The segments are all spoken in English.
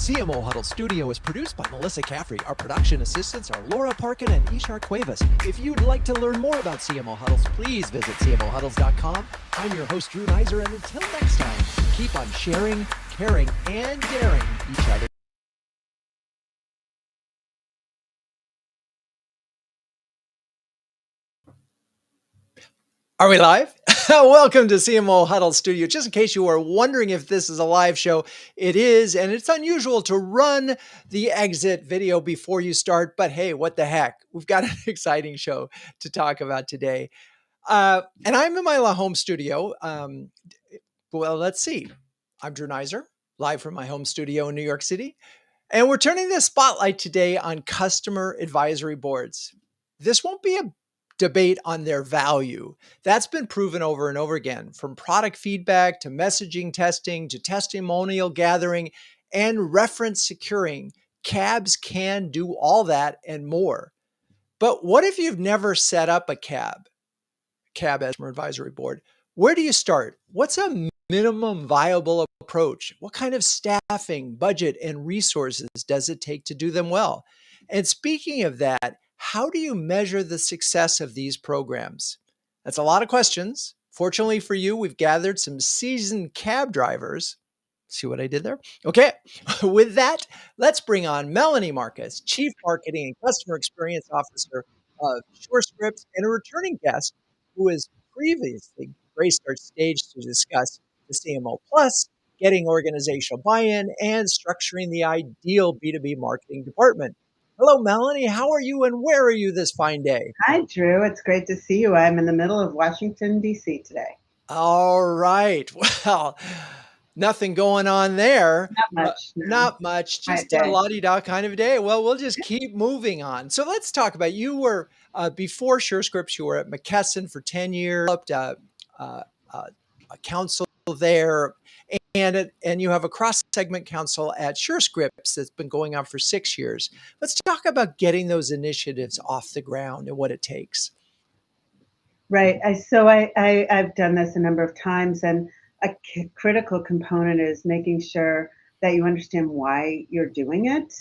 CMO Huddles Studio is produced by Melissa Caffrey. Our production assistants are Laura Parkin and Ishar Cuevas. If you'd like to learn more about CMO Huddles, please visit CMOHuddles.com. I'm your host, Drew Neiser, and until next time, keep on sharing, caring, and daring each other. Are we live? Welcome to CMO Huddles Studio. Just in case you are wondering if this is a live show, it is, and it's unusual to run the exit video before you start, but hey, what the heck? We've got an exciting show to talk about today. And I'm in my home studio. Well, let's see. I'm Drew Neiser, live from my home studio in New York City, and we're turning the spotlight today on customer advisory boards. This won't be a debate on their value. That's been proven over and over again, from product feedback to messaging testing to testimonial gathering and reference securing. CABs can do all that and more. But what if you've never set up a CAB as customer advisory board? Where do you start? What's a minimum viable approach? What kind of staffing, budget, and resources does it take to do them well? And speaking of that, how do you measure the success of these programs? That's a lot of questions. Fortunately for you, we've gathered some seasoned cab drivers. See what I did there? Okay. With that, let's bring on Melanie Marca, Chief Marketing and Customer Experience Officer of Surescripts, and a returning guest who has previously graced our stage to discuss the CMO Plus, getting organizational buy-in, and structuring the ideal B2B marketing department. Hello, Melanie. How are you and where are you this fine day? Hi, Drew. It's great to see you. I'm in the middle of Washington, D.C. today. All right. Well, nothing going on there. Not much. No. Not much. Just a la-di-da kind of a day. Well, we'll just keep moving on. So let's talk about, you were, before Surescripts, you were at McKesson for 10 years, a council there, and you have a cross-segment council at Surescripts that's been going on for 6 years. Let's talk about getting those initiatives off the ground and what it takes. Right. I've done this a number of times, and a critical component is making sure that you understand why you're doing it.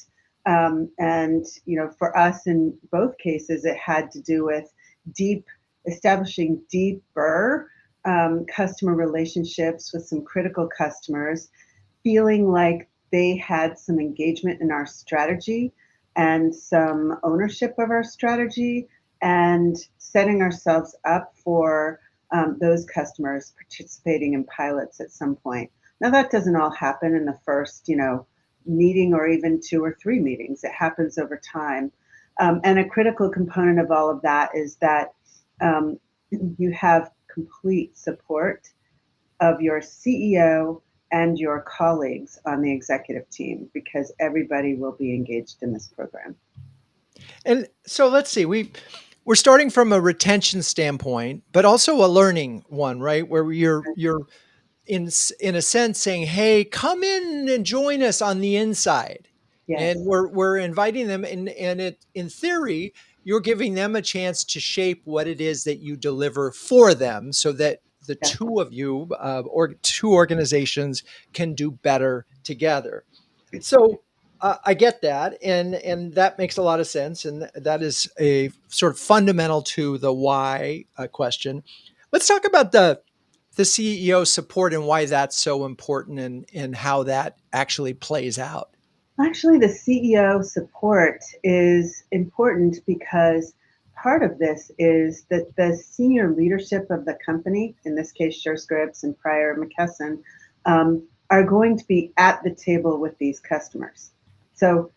And, for us in both cases, it had to do with establishing deeper customer relationships with some critical customers, feeling like they had some engagement in our strategy and some ownership of our strategy, and setting ourselves up for those customers participating in pilots at some point. Now, that doesn't all happen in the first, meeting or even 2 or 3 meetings. It happens over time. And a critical component of all of that is that you have complete support of your CEO and your colleagues on the executive team, because everybody will be engaged in this program. And so let's see, we're starting from a retention standpoint, but also a learning one, right? Where you're in a sense saying, hey, come in and join us on the inside. Yes. And we're inviting them, and in theory, you're giving them a chance to shape what it is that you deliver for them, so that the two of you, or two organizations, can do better together. So I get that, and that makes a lot of sense, and that is a sort of fundamental to the why question. Let's talk about the CEO support and why that's so important, and how that actually plays out. Actually, the CEO support is important because part of this is that the senior leadership of the company, in this case Surescripts and prior McKesson, are going to be at the table with these customers. So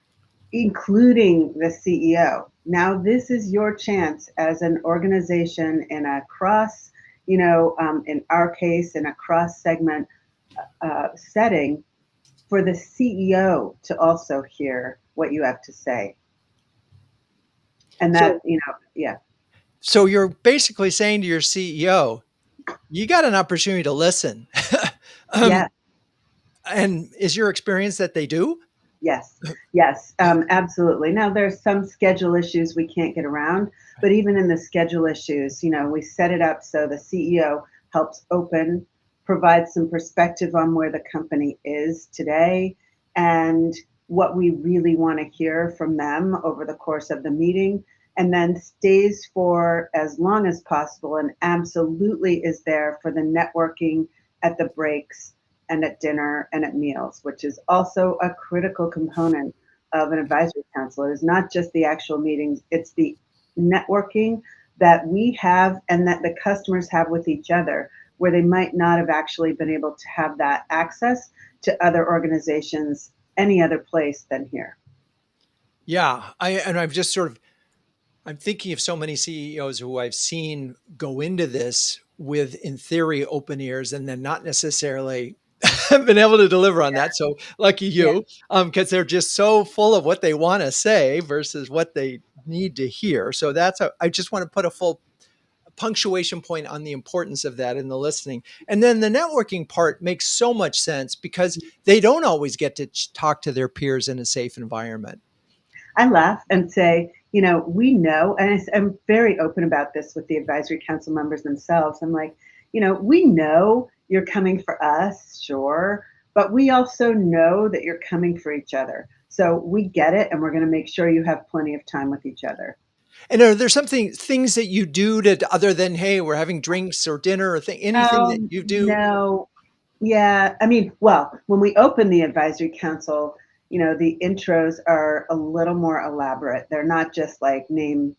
including the CEO. Now, this is your chance as an organization in a cross, in our case, in a cross-segment setting, for the CEO to also hear what you have to say. And that, yeah. So you're basically saying to your CEO, you got an opportunity to listen. Yeah. And is your experience that they do? Yes, absolutely. Now, there's some schedule issues we can't get around, but even in the schedule issues, we set it up so the CEO helps provide some perspective on where the company is today, and what we really want to hear from them over the course of the meeting, and then stays for as long as possible and absolutely is there for the networking at the breaks and at dinner and at meals, which is also a critical component of an advisory council. It is not just the actual meetings, it's the networking that we have and that the customers have with each other, where they might not have actually been able to have that access to other organizations any other place than here. Yeah, I've just sort of I'm thinking of so many CEOs who I've seen go into this with, in theory, open ears, and then not necessarily been able to deliver on that. So lucky Yeah. you, because they're just so full of what they want to say versus what they need to hear. So I just want to put a full punctuation point on the importance of that in the listening. And then the networking part makes so much sense because they don't always get to talk to their peers in a safe environment. I laugh and say, we know, and I'm very open about this with the advisory council members themselves. I'm like, we know you're coming for us, sure, but we also know that you're coming for each other. So we get it, and we're going to make sure you have plenty of time with each other. And are there things that you do to, other than, hey, we're having drinks or dinner or anything that you do? No, yeah. I mean, well, when we open the advisory council, the intros are a little more elaborate. They're not just like name,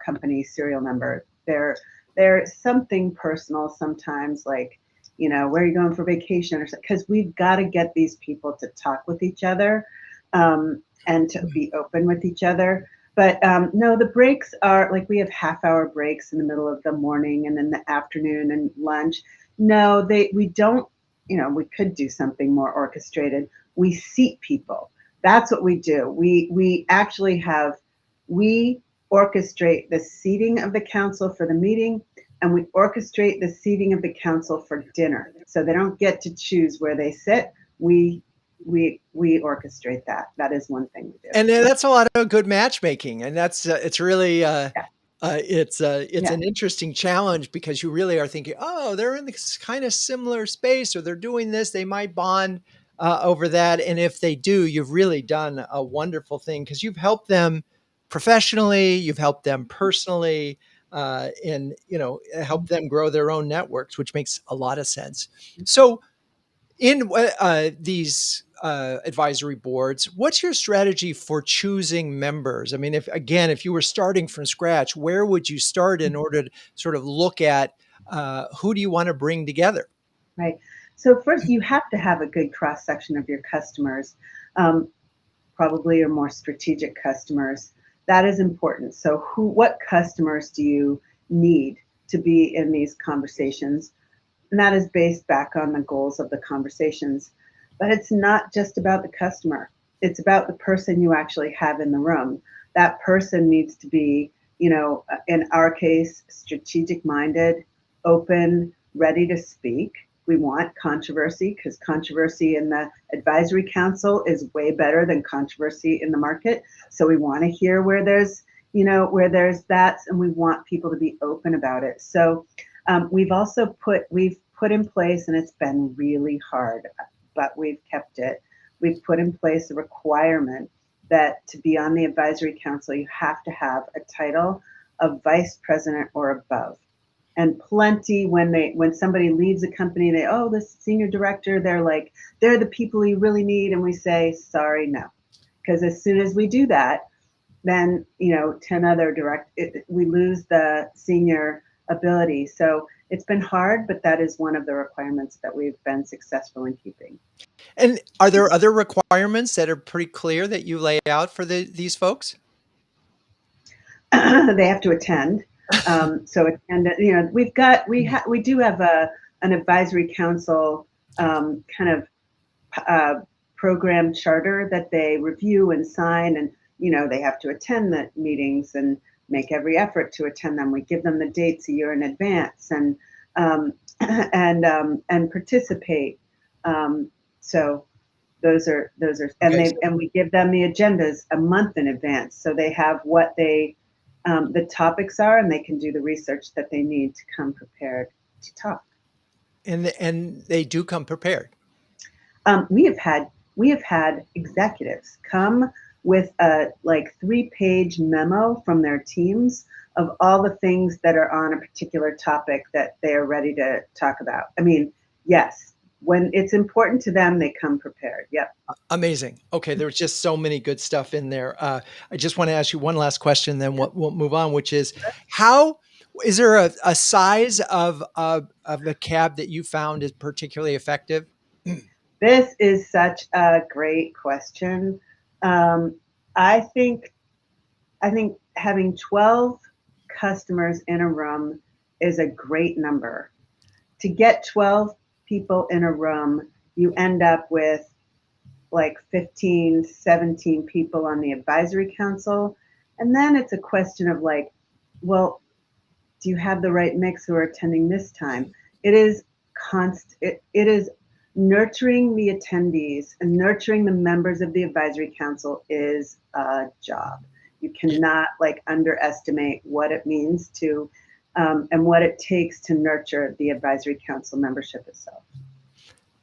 company serial number. They're something personal sometimes, like, where are you going for vacation or something? Because we've got to get these people to talk with each other, and to be open with each other. But no, the breaks are like we have half-hour breaks in the middle of the morning and in the afternoon and lunch. No, we don't. We could do something more orchestrated. We seat people. That's what we do. We actually we orchestrate the seating of the council for the meeting, and we orchestrate the seating of the council for dinner. So they don't get to choose where they sit. We orchestrate that. That is one thing we do. And that's a lot of good matchmaking. And it's really, Yeah. it's Yeah. an interesting challenge because you really are thinking, oh, they're in this kind of similar space or they're doing this, they might bond over that. And if they do, you've really done a wonderful thing because you've helped them professionally, you've helped them personally, and, help them grow their own networks, which makes a lot of sense. So, in these advisory boards, what's your strategy for choosing members? I mean, if you were starting from scratch, where would you start in order to sort of look at who do you want to bring together? Right. So first, you have to have a good cross section of your customers, um, probably your more strategic customers. That is important. So, what customers do you need to be in these conversations? And that is based back on the goals of the conversations. But it's not just about the customer. It's about the person you actually have in the room. That person needs to be, in our case, strategic minded, open, ready to speak. We want controversy because controversy in the advisory council is way better than controversy in the market. So we want to hear where there's that, and we want people to be open about it. So we've put in place, and it's been really hard, but we've kept it. We've put in place a requirement that to be on the advisory council, you have to have a title of vice president or above. And plenty when somebody leaves a company, the senior director, they're the people you really need, and we say sorry, no, because as soon as we do that, then 10 other we lose the senior ability. So it's been hard, but that is one of the requirements that we've been successful in keeping. And are there other requirements that are pretty clear that you lay out for these folks? They have to attend. So attend. We do have an advisory council kind of program charter that they review and sign, and they have to attend the meetings and make every effort to attend them. We give them the dates a year in advance and and participate. So Okay, and we give them the agendas a month in advance, so they have what the topics are, and they can do the research that they need to come prepared to talk. and they do come prepared. Um, we have had we have had executives come with a like 3-page memo from their teams of all the things that are on a particular topic that they are ready to talk about. I mean, yes, when it's important to them, they come prepared. Yep. Amazing. Okay, there's just so many good stuff in there. I just want to ask you one last question, then we'll move on, which is how is there a size of a cab that you found is particularly effective? This is such a great question. Um, I think I think having 12 customers in a room is a great number. To get 12 people in a room, you end up with like 15, 17 people on the advisory council. And then it's a question of like, well, do you have the right mix who are attending this time? It is it is nurturing the attendees and nurturing the members of the advisory council is a job. You cannot like underestimate what it means to and what it takes to nurture the advisory council membership itself.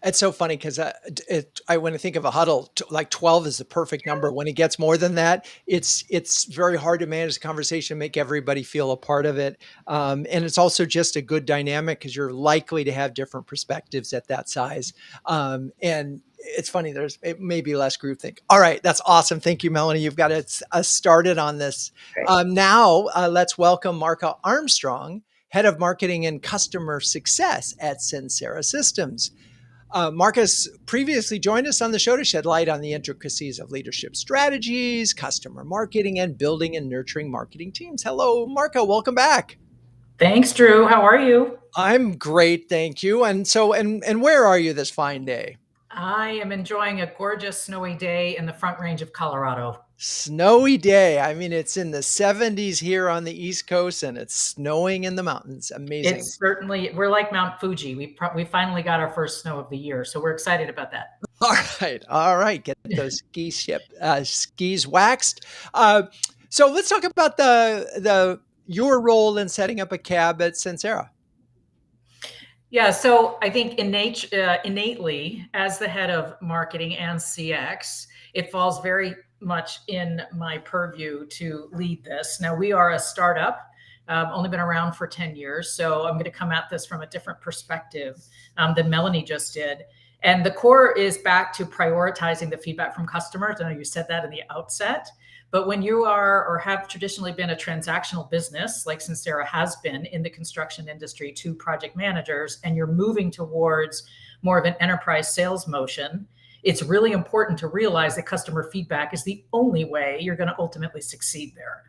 It's so funny because when I think of a huddle, like 12 is the perfect number. When it gets more than that, it's very hard to manage the conversation, make everybody feel a part of it. And it's also just a good dynamic because you're likely to have different perspectives at that size. And it's funny, it may be less groupthink. All right, that's awesome. Thank you, Melanie. You've got us started on this. Now, let's welcome Marca Armstrong, Head of Marketing and Customer Success at Sensera Systems. Marcus previously joined us on the show to shed light on the intricacies of leadership strategies, customer marketing, and building and nurturing marketing teams. Hello, Marca. Welcome back. Thanks, Drew. How are you? I'm great, thank you. And where are you this fine day? I am enjoying a gorgeous snowy day in the Front Range of Colorado. Snowy day. I mean, it's in the 70s here on the East Coast, and it's snowing in the mountains. Amazing. It's certainly, we're like Mount Fuji. We finally got our first snow of the year, so we're excited about that. All right. Get those skis waxed. So let's talk about your role in setting up a cab at Sensera. Yeah, so I think innately, as the head of marketing and CX, it falls very much in my purview to lead this. Now, we are a startup, only been around for 10 years, so I'm going to come at this from a different perspective than Melanie just did. And the core is back to prioritizing the feedback from customers. I know you said that in the outset. But when you are or have traditionally been a transactional business, like Sensera has been in the construction industry to project managers, and you're moving towards more of an enterprise sales motion, it's really important to realize that customer feedback is the only way you're going to ultimately succeed there.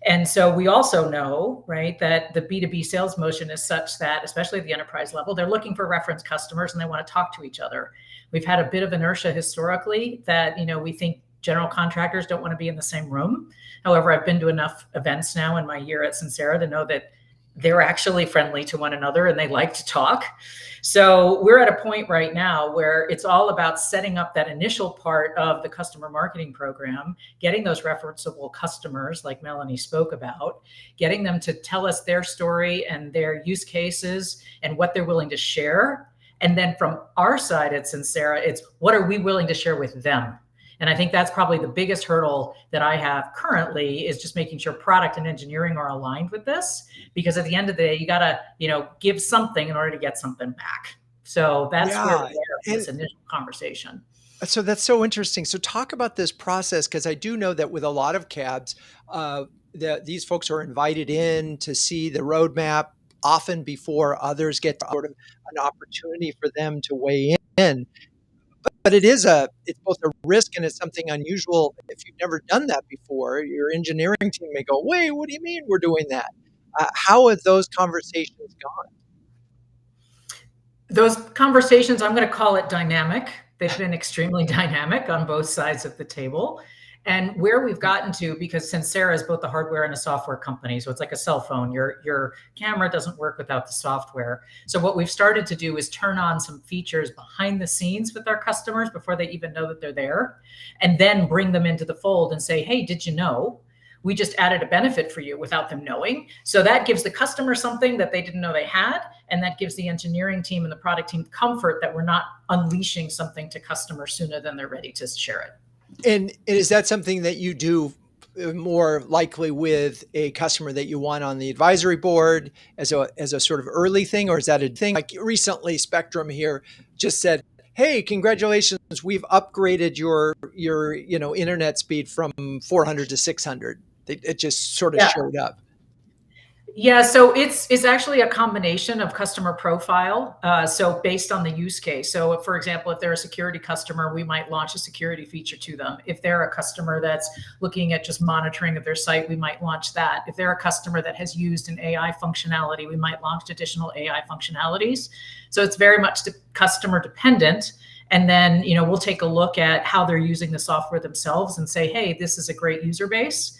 And so we also know, right, that the B2B sales motion is such that, especially at the enterprise level, they're looking for reference customers and they want to talk to each other. We've had a bit of inertia historically that, we think general contractors don't want to be in the same room. However, I've been to enough events now in my year at Sensera to know that they're actually friendly to one another and they like to talk. So we're at a point right now where it's all about setting up that initial part of the customer marketing program, getting those referenceable customers like Melanie spoke about, getting them to tell us their story and their use cases and what they're willing to share. And then from our side at Sensera, it's what are we willing to share with them? And I think that's probably the biggest hurdle that I have currently is just making sure product and engineering are aligned with this, because at the end of the day, you got to, give something in order to get something back. So that's where we are in this initial conversation. So that's so interesting. So talk about this process, because I do know that with a lot of cabs, these folks are invited in to see the roadmap often before others get sort of an opportunity for them to weigh in. But it's both a risk and it's something unusual. If you've never done that before, your engineering team may go, wait, what do you mean we're doing that? How have those conversations gone? Those conversations, I'm going to call it dynamic. They've been extremely dynamic on both sides of the table. And where we've gotten to, because Sensera is both a hardware and a software company, so it's like a cell phone. Your camera doesn't work without the software. So what we've started to do is turn on some features behind the scenes with our customers before they even know that they're there, and then bring them into the fold and say, hey, did you know We just added a benefit for you without them knowing. So that gives the customer something that they didn't know they had. And that gives the engineering team and the product team comfort that we're not unleashing something to customers sooner than they're ready to share it. And is that something that you do more likely with a customer that you want on the advisory board as a sort of early thing, or is that a thing like recently Spectrum here just said, hey, congratulations, we've upgraded your internet speed from 400 to 600. It just sort of showed up. Yeah, so it's actually a combination of customer profile. So based on the use case. So for example, if they're a security customer, we might launch a security feature to them. If they're a customer that's looking at just monitoring of their site, we might launch that. If they're a customer that has used an AI functionality, we might launch additional AI functionalities. So it's very much customer dependent. And then, we'll take a look at how they're using the software themselves and say, hey, this is a great user base.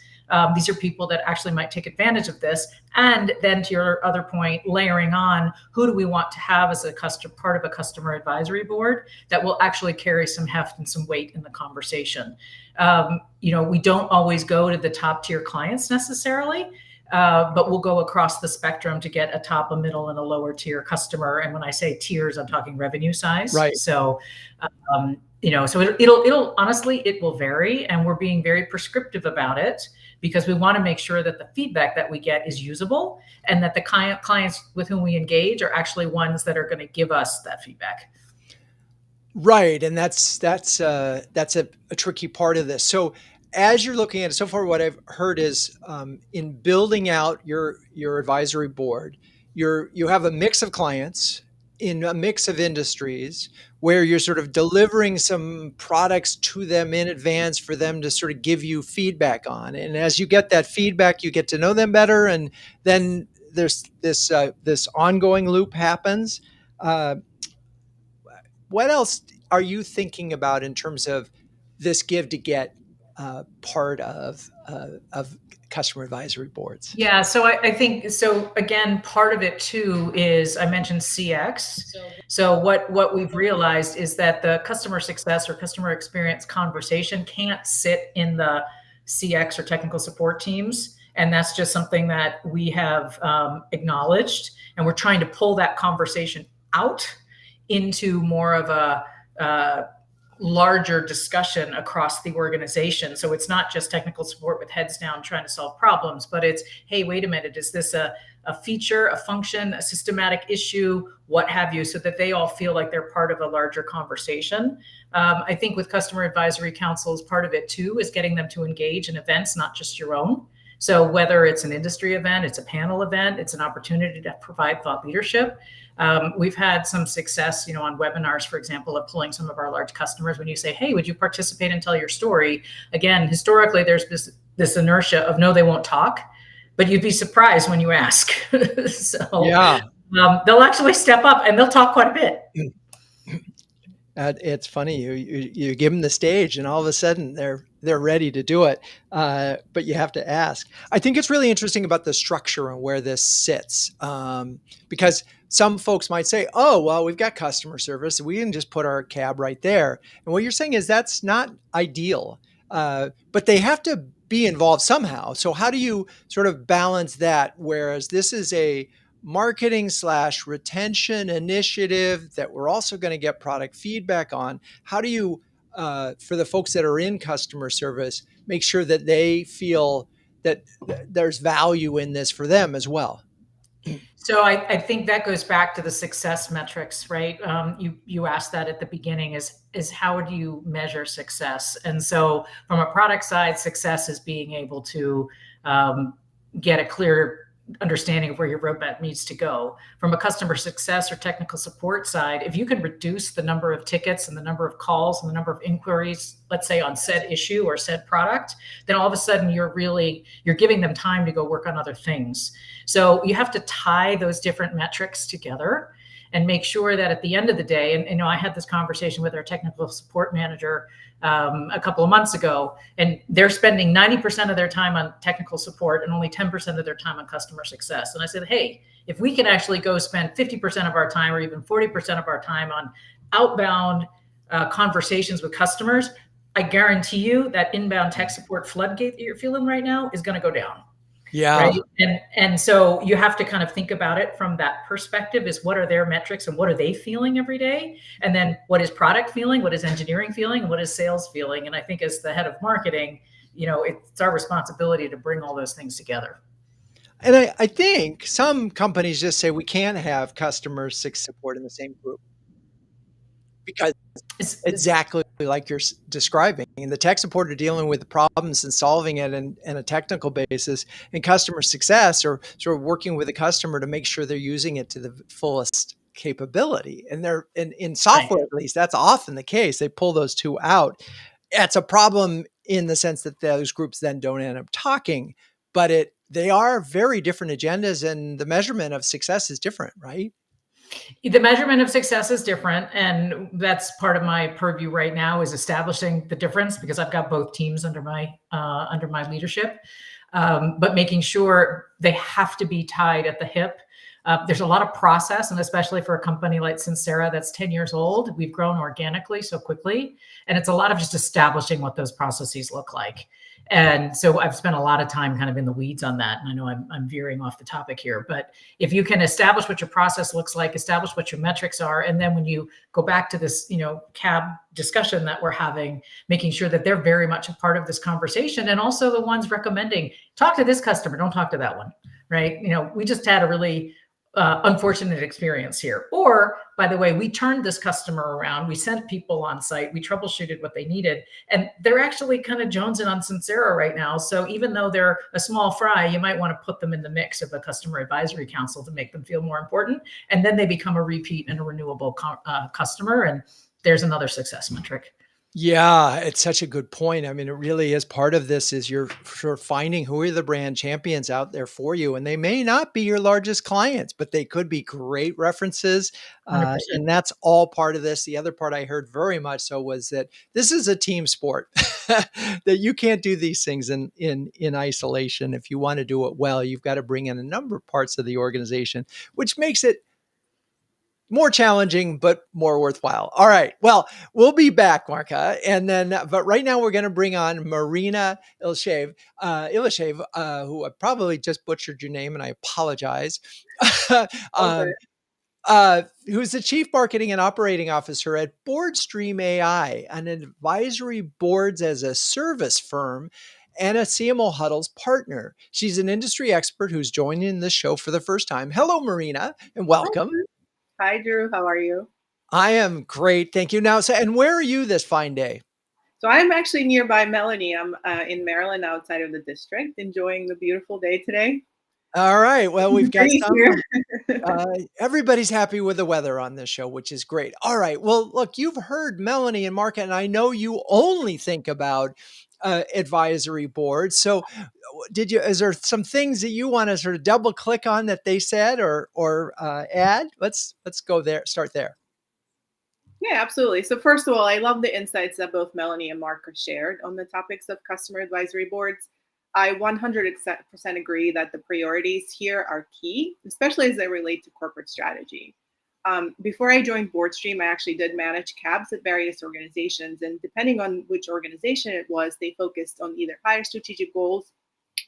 These are people that actually might take advantage of this. And then to your other point, layering on, who do we want to have as a part of a customer advisory board that will actually carry some heft and some weight in the conversation. We don't always go to the top tier clients necessarily, but we'll go across the spectrum to get a top, a middle, and a lower tier customer. And when I say tiers, I'm talking revenue size. Right. So, so it'll honestly, it will vary, and we're being very prescriptive about it because we want to make sure that the feedback that we get is usable and that the clients with whom we engage are actually ones that are going to give us that feedback. Right. And that's a tricky part of this. So as you're looking at it, so far what I've heard is in building out your advisory board, you have a mix of clients in a mix of industries where you're sort of delivering some products to them in advance for them to sort of give you feedback on. And as you get that feedback, you get to know them better. And then there's this ongoing loop happens. What else are you thinking about in terms of this give to get part of customer advisory boards? Yeah, so I think, so again, part of it too is, I mentioned CX. So what we've realized is that the customer success or customer experience conversation can't sit in the CX or technical support teams. And that's just something that we have acknowledged. And we're trying to pull that conversation out into more of a larger discussion across the organization. So it's not just technical support with heads down trying to solve problems, but it's, hey, wait a minute, is this a feature, a function, a systematic issue, what have you, so that they all feel like they're part of a larger conversation. I think with customer advisory councils, part of it too is getting them to engage in events, not just your own. So whether it's an industry event, it's a panel event, it's an opportunity to provide thought leadership. We've had some success, on webinars, for example, of pulling some of our large customers. When you say, hey, would you participate and tell your story? Again, historically, there's this inertia of no, they won't talk, but you'd be surprised when you ask. So yeah. They'll actually step up and they'll talk quite a bit. It's funny, you give them the stage and all of a sudden they're ready to do it, but you have to ask. I think it's really interesting about the structure and where this sits, because some folks might say, oh, well, we've got customer service, we can just put our cab right there. And what you're saying is that's not ideal, but they have to be involved somehow. So how do you sort of balance that? Whereas this is a marketing/retention initiative that we're also going to get product feedback on. How do you, for the folks that are in customer service, make sure that they feel that there's value in this for them as well? So I think that goes back to the success metrics, right? You asked that at the beginning, is how do you measure success? And so from a product side, success is being able to get a clear understanding of where your roadmap needs to go. From a customer success or technical support side, if you can reduce the number of tickets and the number of calls and the number of inquiries, let's say on said issue or said product, then all of a sudden you're giving them time to go work on other things. So you have to tie those different metrics together and make sure that at the end of the day, and I had this conversation with our technical support manager a couple of months ago, and they're spending 90% of their time on technical support and only 10% of their time on customer success. And I said, hey, if we can actually go spend 50% of our time or even 40% of our time on outbound conversations with customers, I guarantee you that inbound tech support floodgate that you're feeling right now is going to go down. Yeah. Right. And so you have to kind of think about it from that perspective, is what are their metrics and what are they feeling every day? And then what is product feeling? What is engineering feeling? And what is sales feeling? And I think as the head of marketing, it's our responsibility to bring all those things together. And I think some companies just say we can't have customer success support in the same group because exactly like you're describing, and the tech support are dealing with the problems and solving it and a technical basis, and customer success or sort of working with the customer to make sure they're using it to the fullest capability. And they're in software, at least that's often the case. They pull those two out. It's a problem in the sense that those groups then don't end up talking, but they are very different agendas, and the measurement of success is different, right? The measurement of success is different, and that's part of my purview right now, is establishing the difference, because I've got both teams under my leadership, but making sure they have to be tied at the hip. There's a lot of process, and especially for a company like Sensera that's 10 years old, we've grown organically so quickly, and it's a lot of just establishing what those processes look like. And so I've spent a lot of time kind of in the weeds on that. And I know I'm veering off the topic here, but if you can establish what your process looks like, establish what your metrics are, and then when you go back to this, CAB discussion that we're having, making sure that they're very much a part of this conversation, and also the ones recommending, talk to this customer, don't talk to that one, right? We just had a really unfortunate experience here. Or, by the way, we turned this customer around. We sent people on site. We troubleshooted what they needed. And they're actually kind of jonesing on Sensera right now. So even though they're a small fry, you might want to put them in the mix of a customer advisory council to make them feel more important. And then they become a repeat and a renewable customer. And there's another success metric. Yeah, it's such a good point. I mean, it really is. Part of this is you're sort of finding who are the brand champions out there for you. And they may not be your largest clients, but they could be great references. And that's all part of this. The other part I heard very much so was that this is a team sport, that you can't do these things in isolation. If you want to do it well, you've got to bring in a number of parts of the organization, which makes it more challenging, but more worthwhile. All right. Well, we'll be back, Marca. And then, but right now we're going to bring on Marina Ilishaev, who I probably just butchered your name, and I apologize. Who's the Chief Marketing and Operating Officer at Boardstream AI, an advisory boards as a service firm and a CMO Huddles partner. She's an industry expert who's joining the show for the first time. Hello, Marina, and welcome. Hi, Drew. How are you? I am great. Thank you. Now, and where are you this fine day? So I'm actually nearby Melanie. I'm in Maryland, outside of the district, enjoying the beautiful day today. All right. Well, we've got everybody's happy with the weather on this show, which is great. All right. Well, look, you've heard Melanie and Marca, and I know you only think about advisory boards. So is there some things that you want to sort of double click on that they said or add? Let's go there, start there. Yeah, absolutely. So first of all, I love the insights that both Melanie and Marca shared on the topics of customer advisory boards. I 100% agree that the priorities here are key, especially as they relate to corporate strategy. Before I joined Boardstream, I actually did manage CABs at various organizations. And depending on which organization it was, they focused on either higher strategic goals,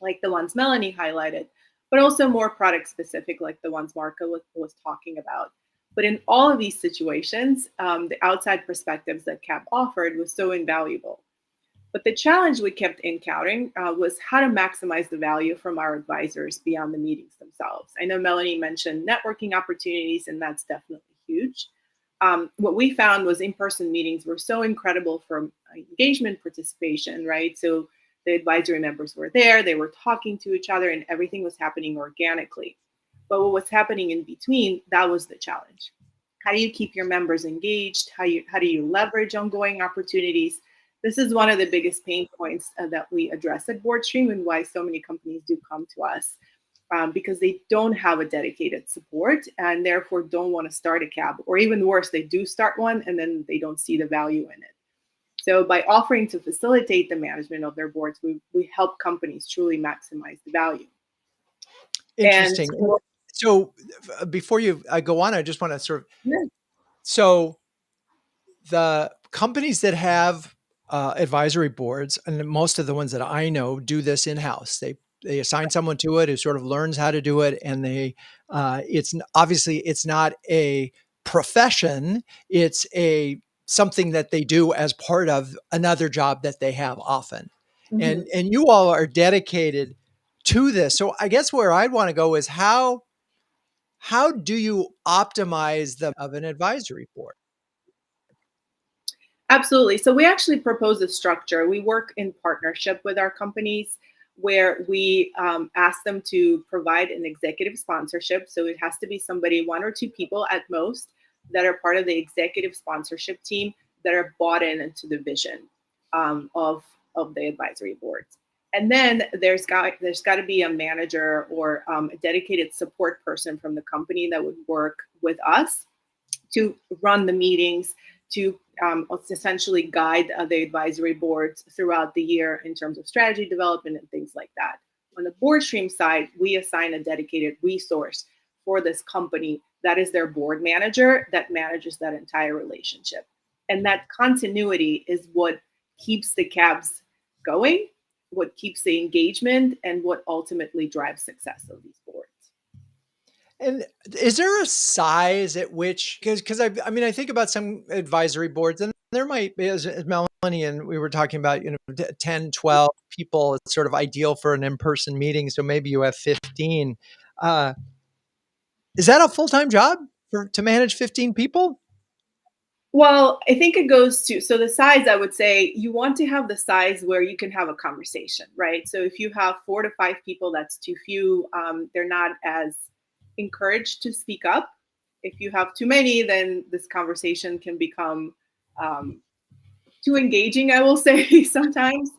like the ones Melanie highlighted, but also more product specific, like the ones Marca was talking about. But in all of these situations, the outside perspectives that CAB offered was so invaluable. But the challenge we kept encountering was how to maximize the value from our advisors beyond the meetings themselves. I know Melanie mentioned networking opportunities, and that's definitely huge. What we found was in-person meetings were so incredible for engagement participation, right? So the advisory members were there, they were talking to each other, and everything was happening organically. But what was happening in between, that was the challenge. How do you keep your members engaged? How do you leverage ongoing opportunities? This is one of the biggest pain points that we address at Boardstream, and why so many companies do come to us, because they don't have a dedicated support and therefore don't want to start a CAB, or even worse, they do start one and then they don't see the value in it. So by offering to facilitate the management of their boards, we help companies truly maximize the value. Interesting. So before you go on, I just want to sort of, so the companies that have advisory boards, and most of the ones that I know do this in-house. They assign someone to it who sort of learns how to do it, and obviously it's not a profession. It's a something that they do as part of another job that they have often. Mhm. And you all are dedicated to this. So I guess where I'd want to go is how do you optimize the of an advisory board? Absolutely. So we actually propose a structure. We work in partnership with our companies where we ask them to provide an executive sponsorship. So it has to be somebody, one or two people at most, that are part of the executive sponsorship team that are bought in into the vision of the advisory boards. And then there's got to be a manager or a dedicated support person from the company that would work with us to run the meetings, to essentially guide the advisory boards throughout the year in terms of strategy development and things like that. On the Boardstream side, we assign a dedicated resource for this company that is their board manager that manages that entire relationship. And that continuity is what keeps the cabs going, what keeps the engagement, and what ultimately drives success of these boards. And is there a size at which, because I mean, I think about some advisory boards and there might be, as Melanie and we were talking about, 10, 12 people, it's sort of ideal for an in-person meeting. So maybe you have 15. Uh, is that a full-time job to manage 15 people? Well, I think it goes to, so the size, I would say you want to have the size where you can have a conversation, right? So if you have 4 to 5 people, that's too few. They're not as encouraged to speak up. If you have too many, then this conversation can become um, too engaging, I will say sometimes.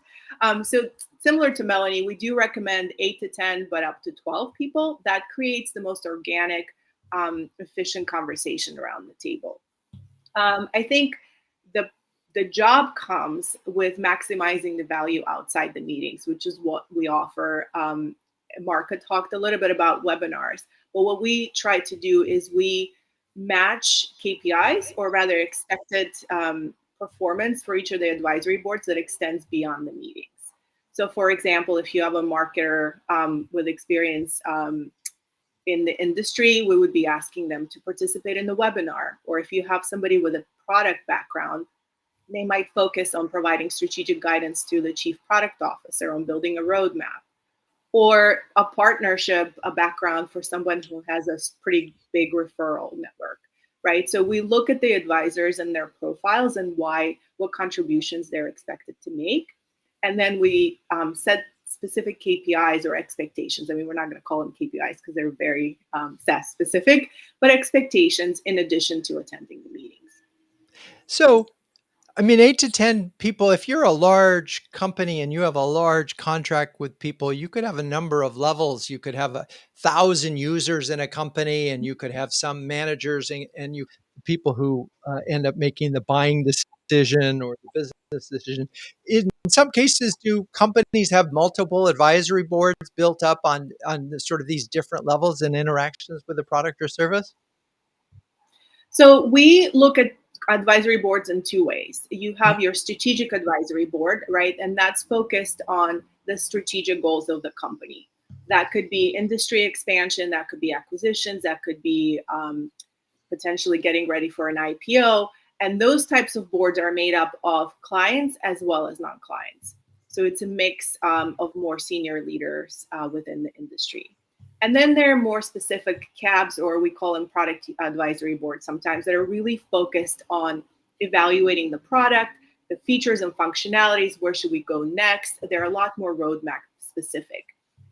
So similar to Melanie, we do recommend 8 to 10, but up to 12 people. That creates the most organic, efficient conversation around the table. I think the the job comes with maximizing the value outside the meetings, which is what we offer. Marca talked a little bit about webinars, but what we try to do is we match KPIs, or rather expected performance for each of the advisory boards that extends beyond the meetings. So, for example, if you have a marketer with experience in the industry, we would be asking them to participate in the webinar. Or if you have somebody with a product background, they might focus on providing strategic guidance to the chief product officer on building a roadmap. Or a partnership, a background for someone who has a pretty big referral network, right? So we look at the advisors and their profiles and what contributions they're expected to make. And then we set specific KPIs or expectations. I mean, we're not going to call them KPIs because they're very SaaS specific, but expectations in addition to attending the meetings. So, I mean, 8 to 10 people, if you're a large company and you have a large contract with people, you could have a number of levels. You could have 1,000 users in a company, and you could have some managers and people who end up making the buying decision or the business decision. In some cases, do companies have multiple advisory boards built up on sort of these different levels and interactions with the product or service? So we look at advisory boards in two ways. You have your strategic advisory board, right? And that's focused on the strategic goals of the company. That could be industry expansion, that could be acquisitions, that could be potentially getting ready for an IPO. And those types of boards are made up of clients as well as non-clients. So it's a mix of more senior leaders within the industry. And then there are more specific CABs, or we call them product advisory boards sometimes, that are really focused on evaluating the product, the features and functionalities, where should we go next. They're a lot more roadmap specific.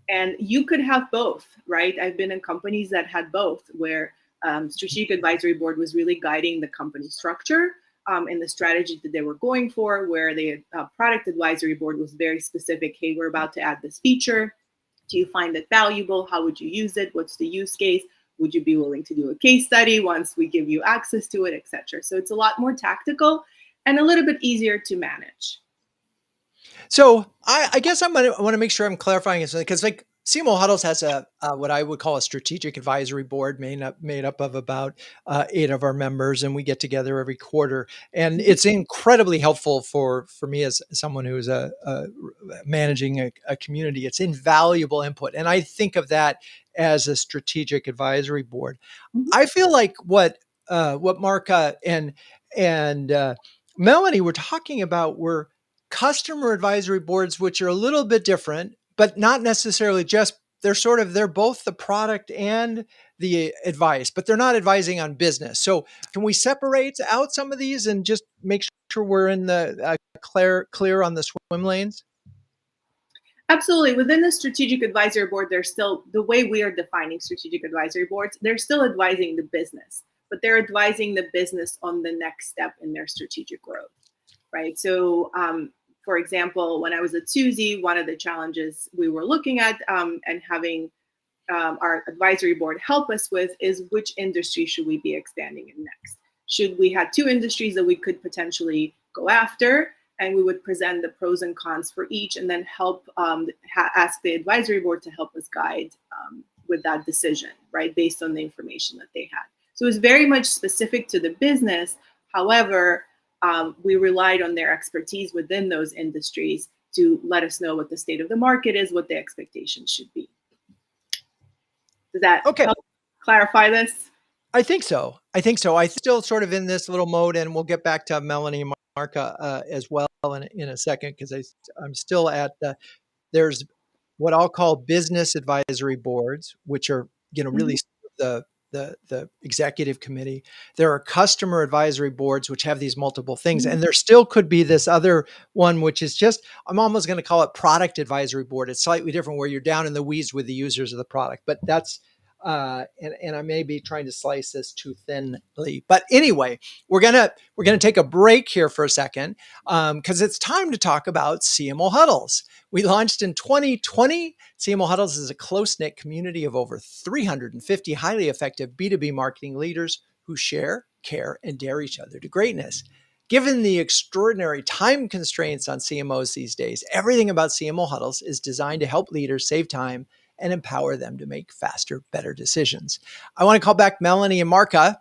And you could have both, right? I've been in companies that had both, where strategic advisory board was really guiding the company structure and the strategy that they were going for, where the product advisory board was very specific. Hey, we're about to add this feature. Do you find it valuable? How would you use it? What's the use case? Would you be willing to do a case study once we give you access to it, etc.? So it's a lot more tactical and a little bit easier to manage. So I guess I want to make sure I'm clarifying this, because like CMO Huddles has a what I would call a strategic advisory board made up of about 8 of our members, and we get together every quarter. And it's incredibly helpful for me as someone who is managing a community. It's invaluable input, and I think of that as a strategic advisory board. Mhm. I feel like what Marca and Melanie were talking about were customer advisory boards, which are a little bit different, but not necessarily just, they're both the product and the advice, but they're not advising on business. So can we separate out some of these and just make sure we're in the clear on the swim lanes? Absolutely. Within the strategic advisory board, there's still, the way we are defining strategic advisory boards, they're still advising the business, but they're advising the business on the next step in their strategic growth, right? So, for example, when I was at Suzy, one of the challenges we were looking at and having our advisory board help us with is which industry should we be expanding in next? Should we have 2 industries that we could potentially go after? And we would present the pros and cons for each and then help ask the advisory board to help us guide with that decision, right? Based on the information that they had. So it's very much specific to the business. However, we relied on their expertise within those industries to let us know what the state of the market is, what the expectations should be. Does that help clarify this? I think so. I still sort of in this little mode, and we'll get back to Melanie and Marca as well in a second, because I'm still at there's what I'll call business advisory boards, which are really the executive committee. There are customer advisory boards, which have these multiple things, and there still could be this other one, which is just, I'm almost going to call it product advisory board. It's slightly different, where you're down in the weeds with the users of the product, but that's and I may be trying to slice this too thinly, but anyway, we're gonna take a break here for a second because it's time to talk about CMO Huddles. We launched in 2020. CMO Huddles is a close-knit community of over 350 highly effective B2B marketing leaders who share, care, and dare each other to greatness. Given the extraordinary time constraints on CMOs these days, everything about CMO Huddles is designed to help leaders save time and empower them to make faster, better decisions. I want to call back Melanie and Marca.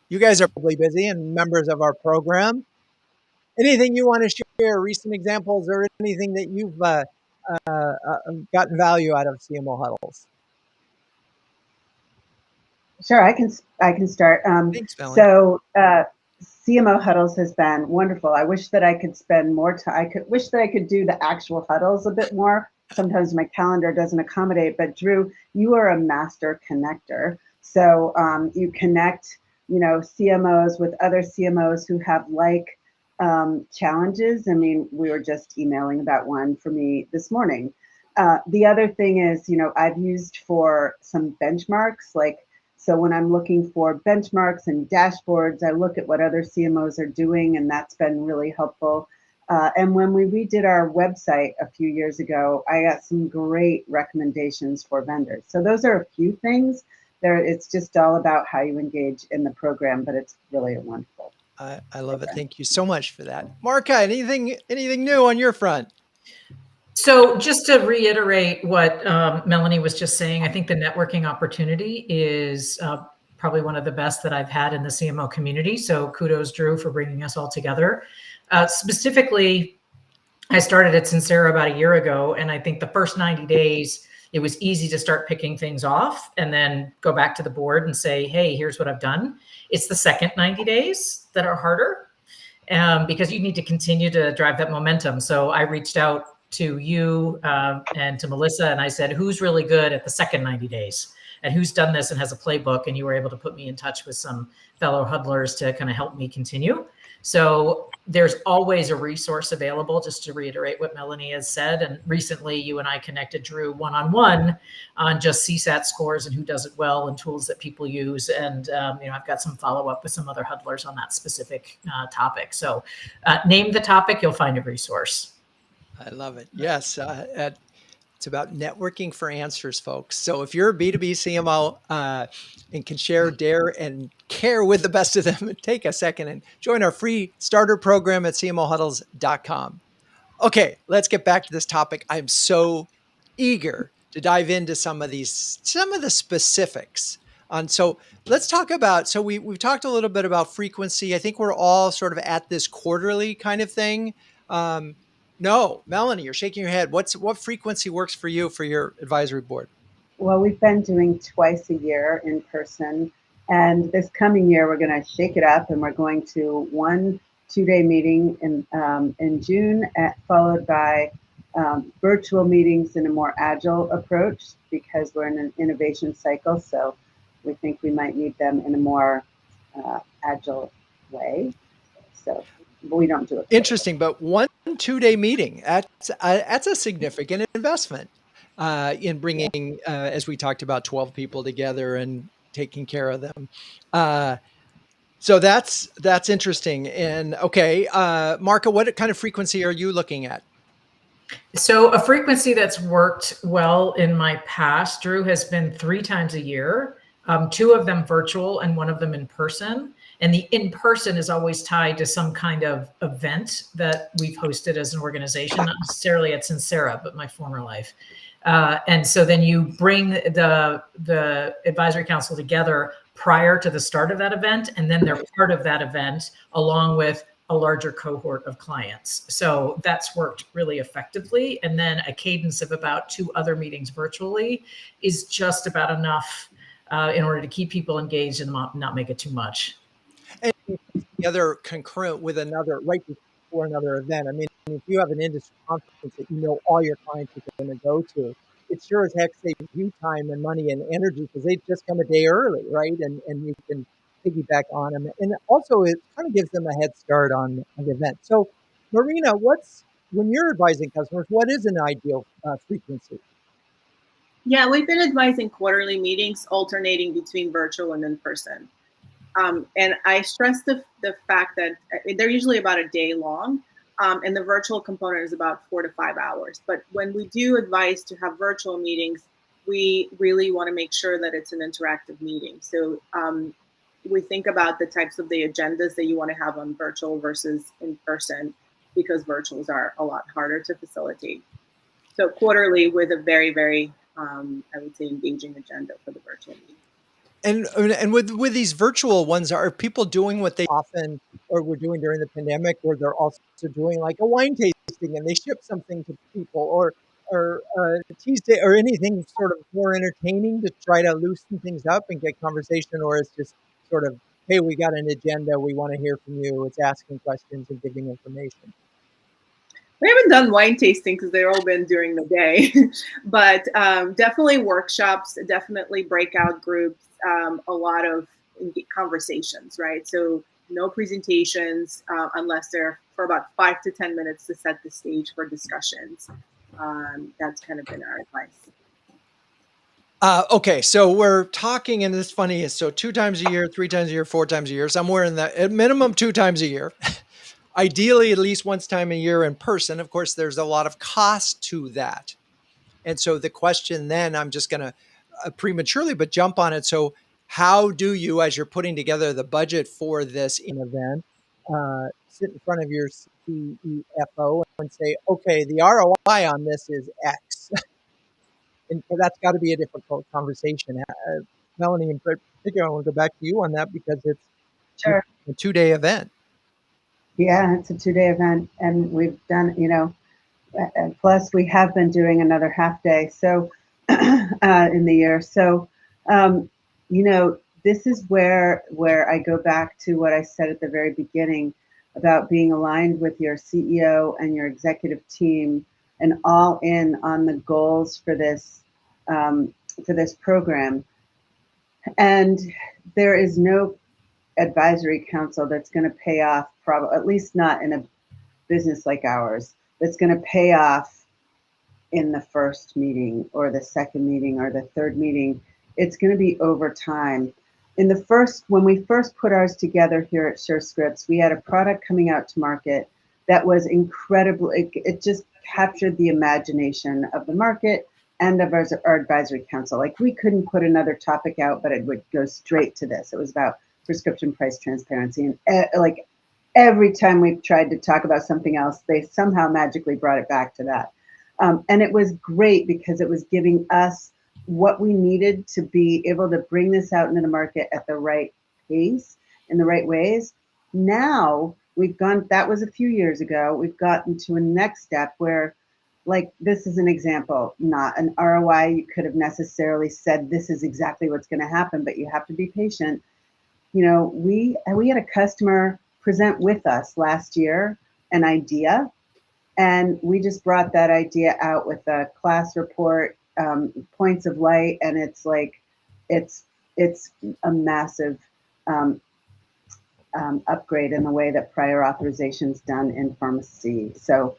You guys are probably busy and members of our program. Anything you want to share, recent examples, or anything that you've gotten value out of CMO Huddles? Sure, I can start. Thanks, Melanie. So CMO Huddles has been wonderful. I wish that I could spend more time. Wish that I could do the actual huddles a bit more. Sometimes my calendar doesn't accommodate, but Drew, you are a master connector. So you connect, CMOs with other CMOs who have challenges. I mean, we were just emailing about one for me this morning. The other thing is, I've used for some benchmarks, so when I'm looking for benchmarks and dashboards, I look at what other CMOs are doing, and that's been really helpful. And when we redid our website a few years ago, I got some great recommendations for vendors. So those are a few things. It's just all about how you engage in the program, but it's really a wonderful. I love it. Thank you so much for that. Marca, anything new on your front? So just to reiterate what Melanie was just saying, I think the networking opportunity is probably one of the best that I've had in the CMO community. So kudos, Drew, for bringing us all together. Specifically, I started at Sensera about a year ago, and I think the first 90 days, it was easy to start picking things off and then go back to the board and say, hey, here's what I've done. It's the second 90 days that are harder because you need to continue to drive that momentum. So I reached out to you and to Melissa, and I said, who's really good at the second 90 days? And who's done this and has a playbook? And you were able to put me in touch with some fellow huddlers to kind of help me continue. So there's always a resource available, just to reiterate what Melanie has said. And recently you and I connected, Drew, one-on-one on just CSAT scores and who does it well and tools that people use. And, I've got some follow-up with some other huddlers on that specific topic. So name the topic, you'll find a resource. I love it. Yes. It's about networking for answers, folks. So if you're a B2B CMO and can share, dare, and care with the best of them, take a second and join our free starter program at cmohuddles.com. Okay, let's get back to this topic. I'm so eager to dive into some of the specifics. So let's talk about, so we've talked a little bit about frequency. I think we're all sort of at this quarterly kind of thing. No, Melanie, you're shaking your head. What frequency works for you for your advisory board? Well, we've been doing twice a year in person, and this coming year we're going to shake it up, and we're going to one 2-day meeting in June, followed by virtual meetings in a more agile approach because we're in an innovation cycle. So we think we might need them in a more agile way. So we don't do it. Interesting, but one 2-day meeting, that's a significant investment in bringing, as we talked about, 12 people together and taking care of them. So that's interesting. And okay, Marca, what kind of frequency are you looking at? So a frequency that's worked well in my past, Drew, has been 3 times a year, 2 of them virtual and 1 of them in person. And the in-person is always tied to some kind of event that we've hosted as an organization, not necessarily at Sensera, but my former life. And so then you bring the advisory council together prior to the start of that event, and then they're part of that event along with a larger cohort of clients. So that's worked really effectively. And then a cadence of about 2 other meetings virtually is just about enough in order to keep people engaged and not make it too much. And the other concurrent with another, right before another event. I mean, if you have an industry conference that you know all your clients are going to go to, it sure as heck saves you time and money and energy because they just come a day early, right? And you can piggyback on them. And also it kind of gives them a head start on the event. So Marina, when you're advising customers, what is an ideal frequency? Yeah, we've been advising quarterly meetings alternating between virtual and in-person. And I stress the fact that they're usually about a day long, and the virtual component is about 4 to 5 hours. But when we do advise to have virtual meetings, we really want to make sure that it's an interactive meeting. So we think about the types of the agendas that you want to have on virtual versus in person, because virtuals are a lot harder to facilitate. So quarterly with a very, very, I would say, engaging agenda for the virtual meeting. And with these virtual ones, are people doing what they often or were doing during the pandemic, where they're also doing like a wine tasting and they ship something to people, or a Tuesday or anything sort of more entertaining to try to loosen things up and get conversation, or it's just sort of, hey, we got an agenda, we want to hear from you. It's asking questions and giving information. We haven't done wine tasting because they've all been during the day, but definitely workshops, definitely breakout groups, a lot of conversations, right? So no presentations unless they're for about 5 to 10 minutes to set the stage for discussions. That's kind of been our advice. Okay, so we're talking, and it's funny, so 2 times a year, 3 times a year, 4 times a year, somewhere in that, at minimum 2 times a year. Ideally, at least once time a year in person. Of course, there's a lot of cost to that. And so the question then, I'm just going to prematurely, but jump on it. So how do you, as you're putting together the budget for this event, sit in front of your CEFO and say, okay, the ROI on this is X. And that's got to be a difficult conversation. Melanie, in particular, I want to go back to you on that because it's Sure. a 2-day event. Yeah, it's a 2-day event, and we've done, plus we have been doing another half day. So in the year. So, this is where I go back to what I said at the very beginning about being aligned with your CEO and your executive team and all in on the goals for this program. And there is no advisory council that's going to pay off, probably, at least not in a business like ours, that's going to pay off in the first meeting or the second meeting or the third meeting. It's going to be over time. When we first put ours together here at Surescripts, we had a product coming out to market that was incredible. It just captured the imagination of the market and of our advisory council. Like, we couldn't put another topic out, but it would go straight to this. It was about prescription price transparency. And like every time we've tried to talk about something else, they somehow magically brought it back to that. And it was great because it was giving us what we needed to be able to bring this out into the market at the right pace, in the right ways. Now that was a few years ago, we've gotten to a next step where, like, this is an example, not an ROI. You could have necessarily said this is exactly what's going to happen, but you have to be patient. We had a customer present with us last year an idea, and we just brought that idea out with a class report, points of light, and it's a massive um, upgrade in the way that prior authorization is done in pharmacy. So,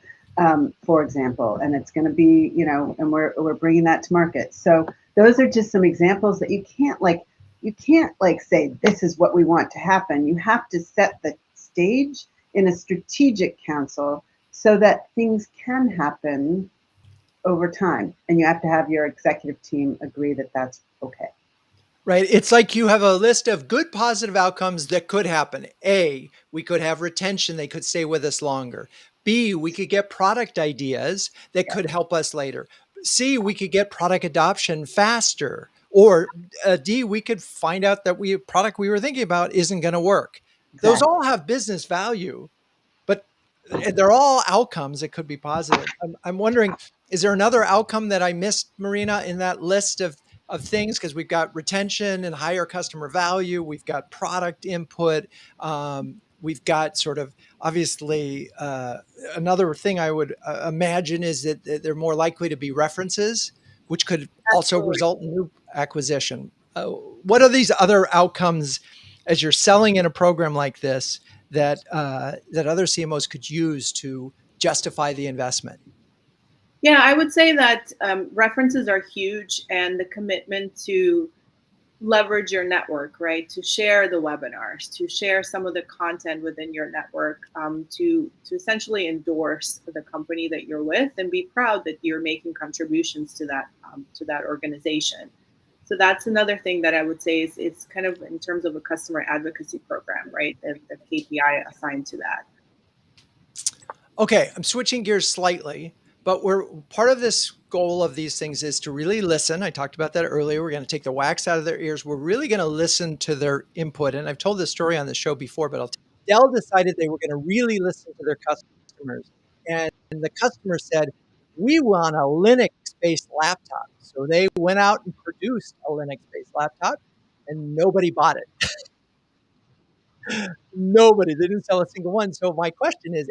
for example, and it's going to be, and we're bringing that to market. So those are just some examples that you can't say this is what we want to happen. You have to set the stage in a strategic council so that things can happen over time, and you have to have your executive team agree that that's okay. Right. It's like you have a list of good positive outcomes that could happen. A, we could have retention. They could stay with us longer. B, we could get product ideas that could help us later. C, we could get product adoption faster. Or D, we could find out that product we were thinking about isn't going to work. Exactly. Those all have business value, but they're all outcomes that could be positive. I'm wondering, is there another outcome that I missed, Marina, in that list of things? Because we've got retention and higher customer value. We've got product input. We've got sort of, obviously, another thing I would imagine is that they're more likely to be references, which could also Absolutely. result in new acquisition. What are these other outcomes as you're selling in a program like this that other CMOs could use to justify the investment? Yeah, I would say that references are huge, and the commitment to leverage your network, right? To share the webinars, to share some of the content within your network, to essentially endorse the company that you're with, and be proud that you're making contributions to that organization. So that's another thing that I would say is it's kind of in terms of a customer advocacy program, right? The KPI assigned to that. Okay, I'm switching gears slightly, but we're part of this goal of these things is to really listen. I talked about that earlier. We're going to take the wax out of their ears. We're really going to listen to their input. And I've told this story on the show before, but Dell decided they were going to really listen to their customers. And the customer said, we want a Linux-based laptop. So they went out and produced a Linux-based laptop, and nobody bought it. Nobody. They didn't sell a single one. So my question is,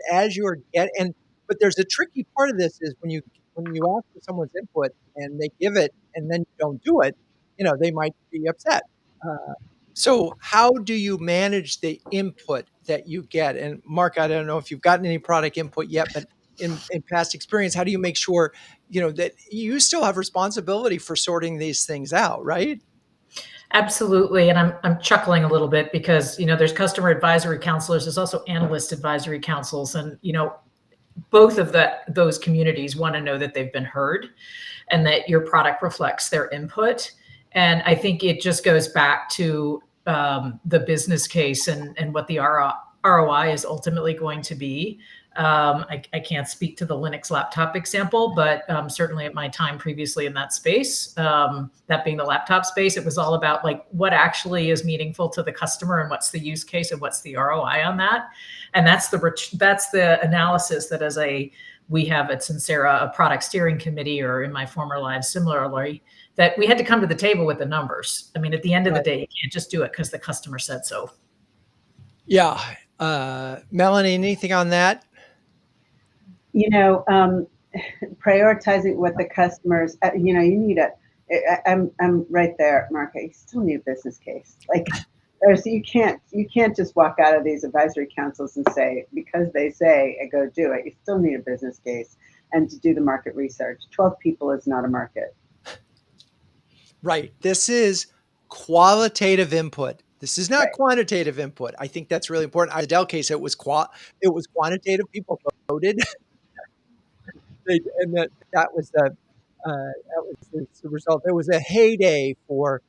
but there's a tricky part of this is when you ask for someone's input and they give it and then you don't do it, they might be upset. So how do you manage the input that you get? And Mark, I don't know if you've gotten any product input yet, but in past experience, how do you make sure, that you still have responsibility for sorting these things out, right? Absolutely. And I'm chuckling a little bit because, there's customer advisory counselors. There's also analyst advisory councils. And, both of those communities want to know that they've been heard and that your product reflects their input. And I think it just goes back to the business case and what the ROI is ultimately going to be. I can't speak to the Linux laptop example, but certainly at my time previously in that space, that being the laptop space, it was all about like what actually is meaningful to the customer and what's the use case and what's the ROI on that. And that's the analysis that we have at Sensera, a product steering committee, or in my former lives, similarly, that we had to come to the table with the numbers. I mean, at the end of the day, you can't just do it because the customer said so. Yeah. Melanie, anything on that? Prioritizing what the customers, you need I'm right there, Marca. You still need a business case. You can't just walk out of these advisory councils and say, because they say, go do it. You still need a business case and to do the market research. 12 people is not a market. Right. This is qualitative input. This is not Right. quantitative input. I think that's really important. In the Dell case, it was quantitative. People voted, and that was the result. There was a heyday for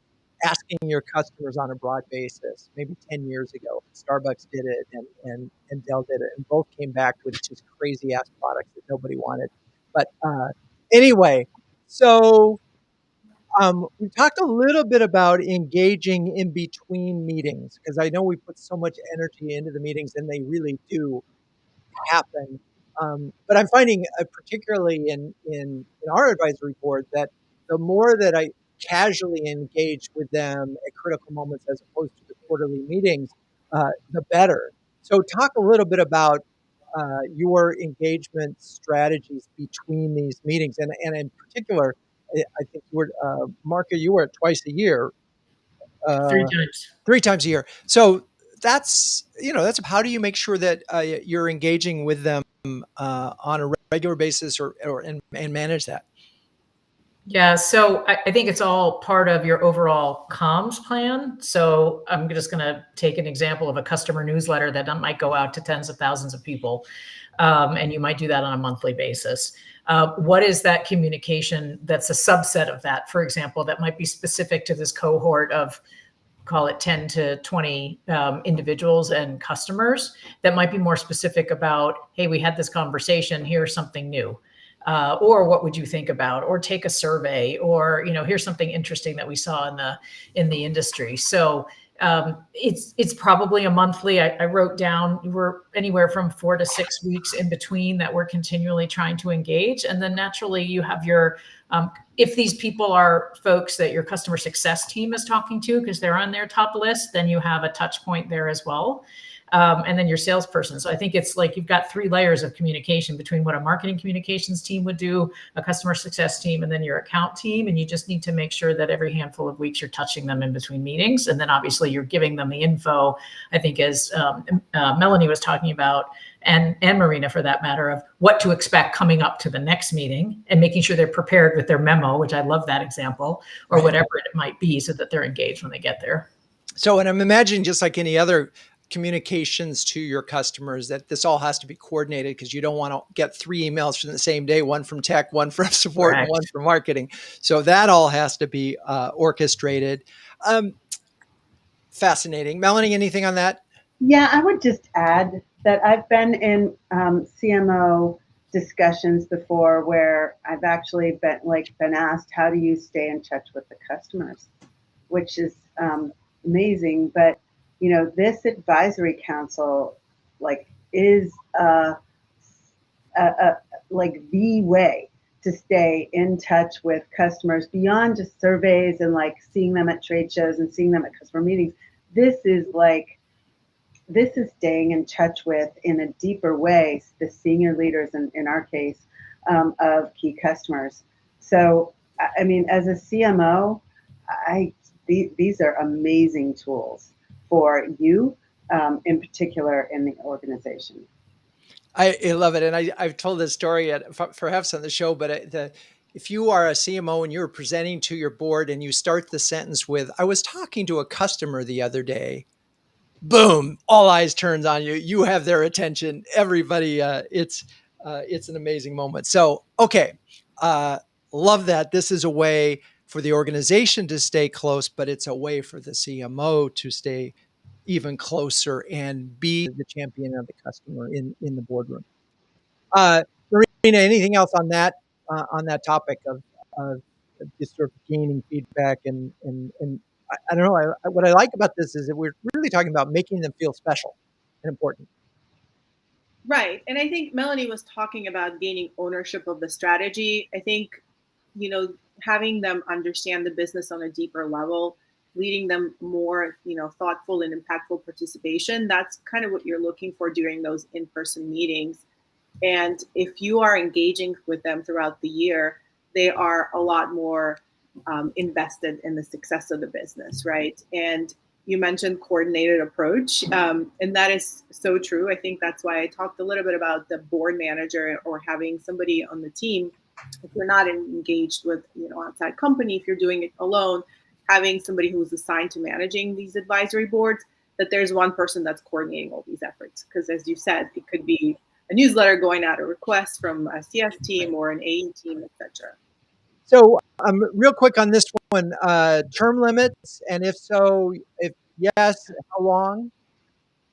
asking your customers on a broad basis. Maybe 10 years ago, Starbucks did it, and Dell did it, and both came back with just crazy ass products that nobody wanted. But Anyway, so we talked a little bit about engaging in between meetings because I know we put so much energy into the meetings and they really do happen. But I'm finding, particularly in our advisory board, that the more that I casually engage with them at critical moments as opposed to the quarterly meetings, the better. So, talk a little bit about your engagement strategies between these meetings, and in particular, I think you were Marca, you were at twice a year, Three uh, times. 3 times a year. So that's how do you make sure that you're engaging with them on a regular basis and manage that? Yeah, so I think it's all part of your overall comms plan. So I'm just going to take an example of a customer newsletter that might go out to tens of thousands of people, and you might do that on a monthly basis. What is that communication that's a subset of that, for example, that might be specific to this cohort of, call it 10 to 20 individuals and customers, that might be more specific about, hey, we had this conversation, here's something new. Or what would you think about, or take a survey, or here's something interesting that we saw in the industry. So it's probably a monthly. I wrote down we're anywhere from 4 to 6 weeks in between that we're continually trying to engage, and then naturally you have your if these people are folks that your customer success team is talking to because they're on their top list, then you have a touch point there as well. And then your salesperson. So I think it's like you've got 3 layers of communication between what a marketing communications team would do, a customer success team, and then your account team. And you just need to make sure that every handful of weeks you're touching them in between meetings. And then obviously you're giving them the info, I think, as Melanie was talking about, and Marina for that matter, of what to expect coming up to the next meeting and making sure they're prepared with their memo, which I love that example, or Right. whatever it might be, so that they're engaged when they get there. So, and I'm imagining just like any other communications to your customers that this all has to be coordinated because you don't want to get 3 emails from the same day, one from tech, one from support, and Correct. one from marketing. So that all has to be orchestrated. Um, Fascinating. Melanie, anything on that? Yeah, I would just add that I've been in CMO discussions before where I've actually been asked, how do you stay in touch with the customers, which is amazing. But this advisory council is like the way to stay in touch with customers beyond just surveys and seeing them at trade shows and seeing them at customer meetings. This is staying in touch with, in a deeper way, the senior leaders, in our case, of key customers. So, I mean, as a CMO, these are amazing tools for you, in particular in the organization. I love it. And I've told this story perhaps on the show, but if you are a CMO and you're presenting to your board and you start the sentence with, I was talking to a customer the other day, boom, all eyes turns on you. You have their attention. Everybody, it's an amazing moment. So, okay. Love that. This is a way for the organization to stay close, but it's a way for the CMO to stay even closer and be the champion of the customer in the boardroom. Marina, anything else on that topic of just sort of gaining feedback and I don't know. What I like about this is that we're really talking about making them feel special and important. Right. And I think Melanie was talking about gaining ownership of the strategy. I think, having them understand the business on a deeper level, leading them more, thoughtful and impactful participation. That's kind of what you're looking for during those in-person meetings. And if you are engaging with them throughout the year, they are a lot more invested in the success of the business, right? And you mentioned coordinated approach, and that is so true. I think that's why I talked a little bit about the board manager or having somebody on the team. If you're not engaged with outside company, if you're doing it alone, having somebody who's assigned to managing these advisory boards, that there's one person that's coordinating all these efforts. Because as you said, it could be a newsletter going out, a request from a CS team or an AE team, etc. So, real quick on this one, term limits, and if so, if yes, how long?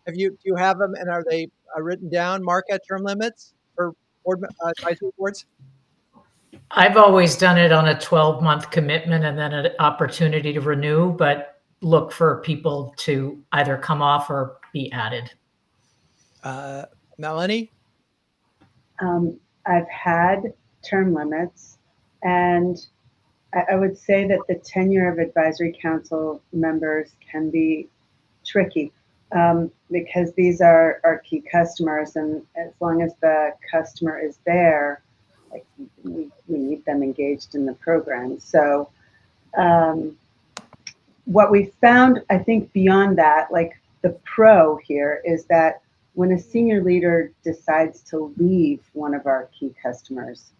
Do you have them, and are they written down? Market term limits for board advisory boards? I've always done it on a 12-month commitment and then an opportunity to renew, but look for people to either come off or be added. Melanie? I've had term limits, and I would say that the tenure of advisory council members can be tricky, because these are our key customers, and as long as the customer is there, like we need them engaged in the program. So what we found, I think beyond that, like the pro here is that when a senior leader decides to leave one of our key customers,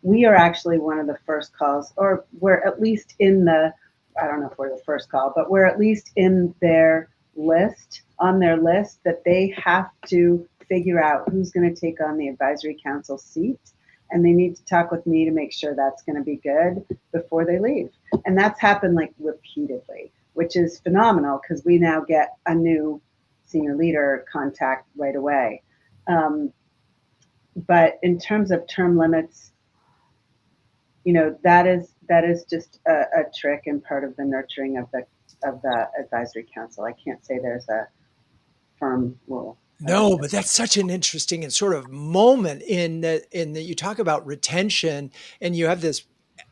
we are actually one of the first calls, or we're at least in the, I don't know if we're the first call, but we're at least in their list, on their list, that they have to figure out who's going to take on the advisory council seat. And they need to talk with me to make sure that's going to be good before they leave. And that's happened like repeatedly, which is phenomenal because we now get a new senior leader contact right away. But in terms of term limits, you know, that is just a trick and part of the nurturing of the advisory council. I can't say there's a firm rule. No, but that's such an interesting and sort of moment in that you talk about retention, and you have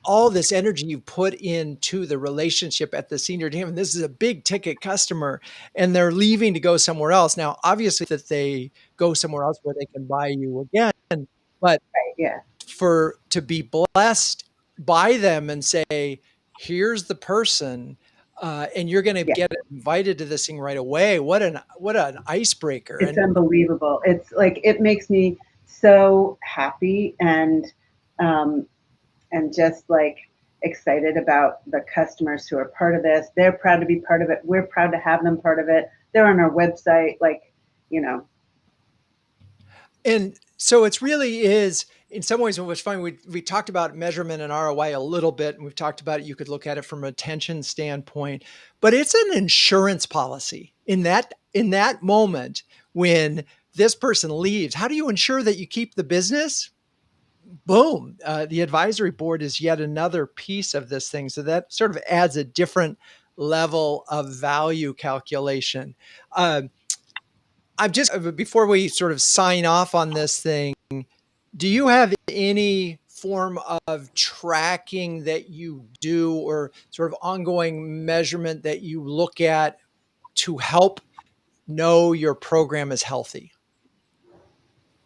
all this energy you put into the relationship at the senior team. And this is a big ticket customer, and they're leaving to go somewhere else. Now, obviously that they go somewhere else where they can buy you again, but Yeah. to be blessed by them and say, here's the person, and you're going to get invited to this thing right away. What an icebreaker. It's unbelievable. It's like, it makes me so happy and just like excited about the customers who are part of this. They're proud to be part of it. We're proud to have them part of it. They're on our website, like, you know. And so it's really is, in some ways, what's fun, we talked about measurement and ROI a little bit, and we've talked about it. You could look at it from a retention standpoint, but it's an insurance policy in that moment when this person leaves. How do you ensure that you keep the business? Boom. The advisory board is yet another piece of this thing. So that sort of adds a different level of value calculation. Before we sort of sign off on this thing, do you have any form of tracking that you do, or sort of ongoing measurement that you look at to help know your program is healthy?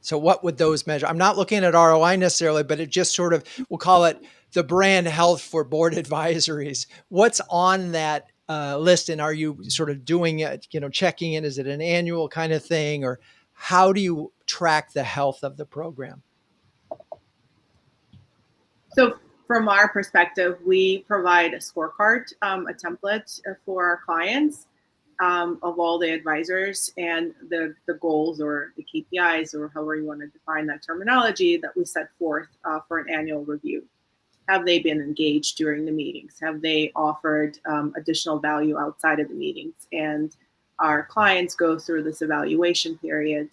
So what would those measure? I'm not looking at ROI necessarily, but it just sort of, we'll call it the brand health for board advisories. What's on that list, and are you sort of doing it, checking in? Is it an annual kind of thing, or how do you track the health of the program? So from our perspective, we provide a scorecard, a template for our clients of all the advisors and the goals or the KPIs, or however you want to define that terminology, that we set forth for an annual review. Have they been engaged during the meetings? Have they offered additional value outside of the meetings? And our clients go through this evaluation period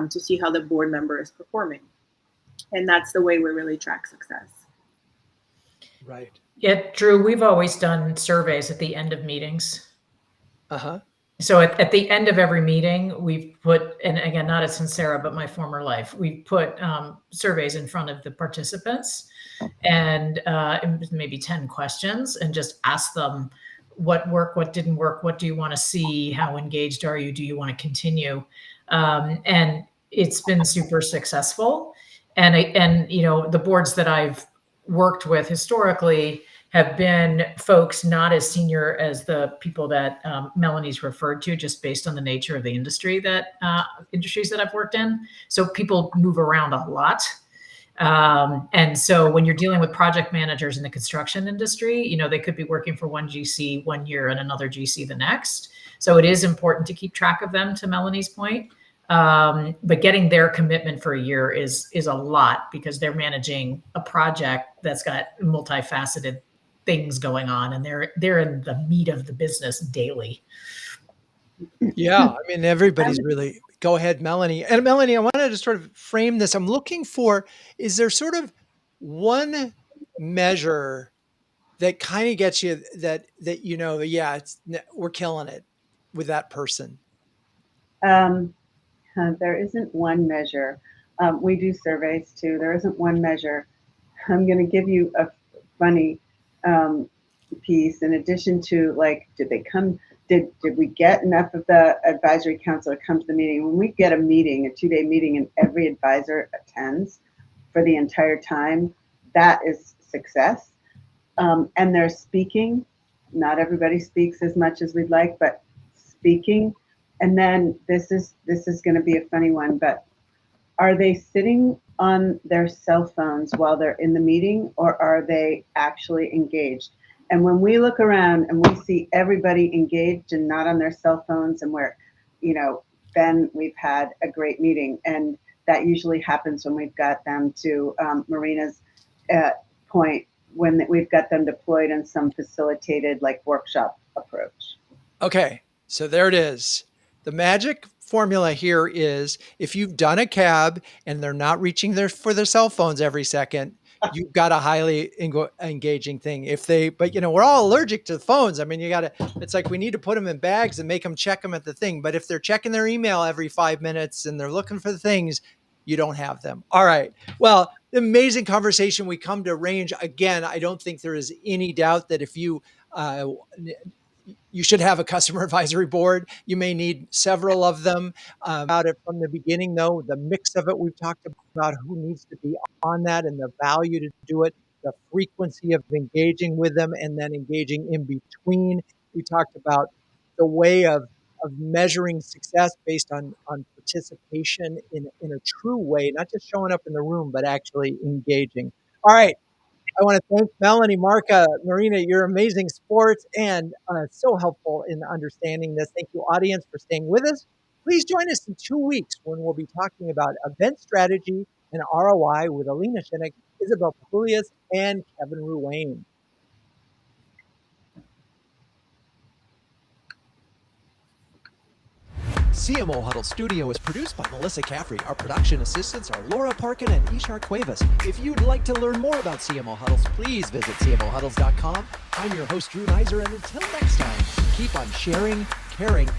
to see how the board member is performing. And that's the way we really track success. Right. Yeah, Drew, we've always done surveys at the end of meetings. Uh-huh. So at the end of every meeting, we've put, and again, not at Sensera, but my former life, we put surveys in front of the participants, and maybe 10 questions, and just ask them what worked, what didn't work, what do you want to see, how engaged are you, do you want to continue? And it's been super successful. And the boards that I've worked with historically have been folks not as senior as the people that Melanie's referred to, just based on the nature of the industries that I've worked in. So people move around a lot. And so when you're dealing with project managers in the construction industry, they could be working for one GC 1 year and another GC the next. So it is important to keep track of them, to Melanie's point. But getting their commitment for a year is a lot, because they're managing a project that's got multifaceted things going on, and they're in the meat of the business daily. Yeah, I mean, everybody's really. Go ahead, Melanie. And Melanie, I wanted to sort of frame this. I'm looking for, is there sort of one measure that kind of gets you that yeah, we're killing it with that person? There isn't one measure. We do surveys too. There isn't one measure. I'm going to give you a funny piece. In addition to, like, did they come? Did we get enough of the advisory council to come to the meeting? When we get a meeting, a 2-day meeting, and every advisor attends for the entire time, that is success. And they're speaking. Not everybody speaks as much as we'd like, but speaking. And then this is going to be a funny one, but are they sitting on their cell phones while they're in the meeting, or are they actually engaged? And when we look around and we see everybody engaged and not on their cell phones, and then we've had a great meeting. And that usually happens when we've got them to Marina's point, when we've got them deployed in some facilitated, like, workshop approach. Okay, so there it is. The magic formula here is, if you've done a cab and they're not reaching for their cell phones every second, you've got a highly engaging thing. But we're all allergic to the phones. I mean, it's like we need to put them in bags and make them check them at the thing. But if they're checking their email every 5 minutes and they're looking for the things, you don't have them. All right. Well, amazing conversation. We come to range again. I don't think there is any doubt that if you should have a customer advisory board. You may need several of them. About it from the beginning, though, the mix of it, we've talked about who needs to be on that and the value to do it, the frequency of engaging with them, and then engaging in between. We talked about the way of measuring success based on participation in a true way, not just showing up in the room, but actually engaging. All right. I want to thank Melanie, Marca, Marina. You're amazing sports and so helpful in understanding this. Thank you, audience, for staying with us. Please join us in 2 weeks when we'll be talking about event strategy and ROI with Ilishaev, Isabel Pulias, and Kevin Ruane. CMO Huddles Studio is produced by Melissa Caffrey. Our production assistants are Laura Parkin and Ishar Cuevas. If you'd like to learn more about CMO Huddles, please visit CMOHuddles.com. I'm your host, Drew Neiser, and until next time, keep on sharing, caring,